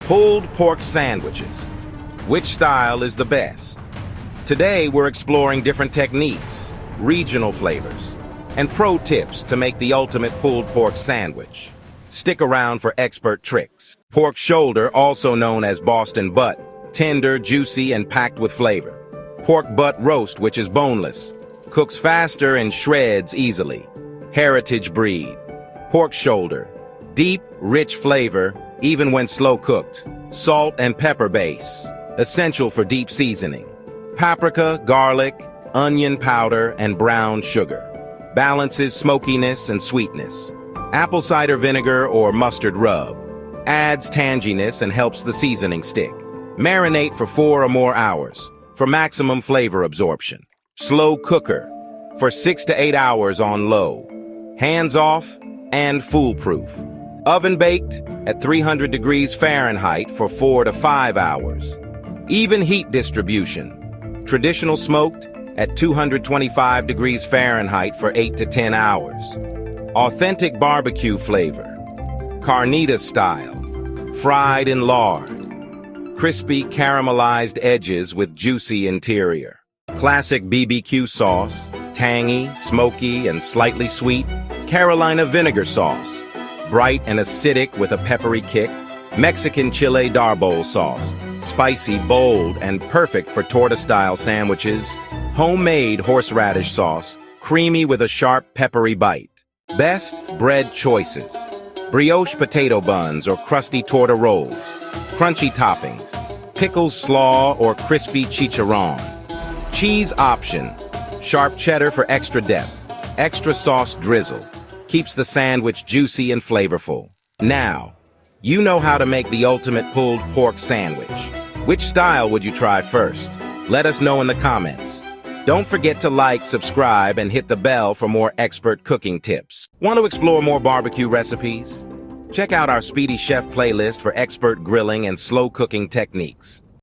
Pulled pork sandwiches. Which style is the best? Today we're exploring different techniques, regional flavors, and pro tips to make the ultimate pulled pork sandwich. Stick around for expert tricks. Pork shoulder, also known as Boston butt, tender, juicy, and packed with flavor. Pork butt roast, which is boneless, cooks faster and shreds easily. Heritage breed. Pork shoulder, deep, rich flavor, even when slow cooked. Salt and pepper base, essential for deep seasoning. Paprika, garlic, onion powder, and brown sugar. Balances smokiness and sweetness. Apple cider vinegar or mustard rub. Adds tanginess and helps the seasoning stick. Marinate for 4 or more hours for maximum flavor absorption. Slow cooker for 6 to 8 hours on low. Hands off and foolproof. Oven baked at 300 degrees Fahrenheit for 4 to 5 hours. Even heat distribution. Traditional smoked at 225 degrees Fahrenheit for 8 to 10 hours. Authentic barbecue flavor. Carnitas style. Fried in lard. Crispy caramelized edges with juicy interior. Classic BBQ sauce. Tangy, smoky, and slightly sweet. Carolina vinegar sauce. Bright and acidic with a peppery kick. Mexican chile darbowl sauce. Spicy, bold, and perfect for torta-style sandwiches. Homemade horseradish sauce. Creamy with a sharp, peppery bite. Best bread choices. Brioche potato buns or crusty torta rolls. Crunchy toppings. Pickles slaw or crispy chicharron. Cheese option. Sharp cheddar for extra depth. Extra sauce drizzle. Keeps the sandwich juicy and flavorful. Now, you know how to make the ultimate pulled pork sandwich. Which style would you try first? Let us know in the comments. Don't forget to like, subscribe, and hit the bell for more expert cooking tips. Want to explore more barbecue recipes? Check out our Speedy Chef playlist for expert grilling and slow cooking techniques.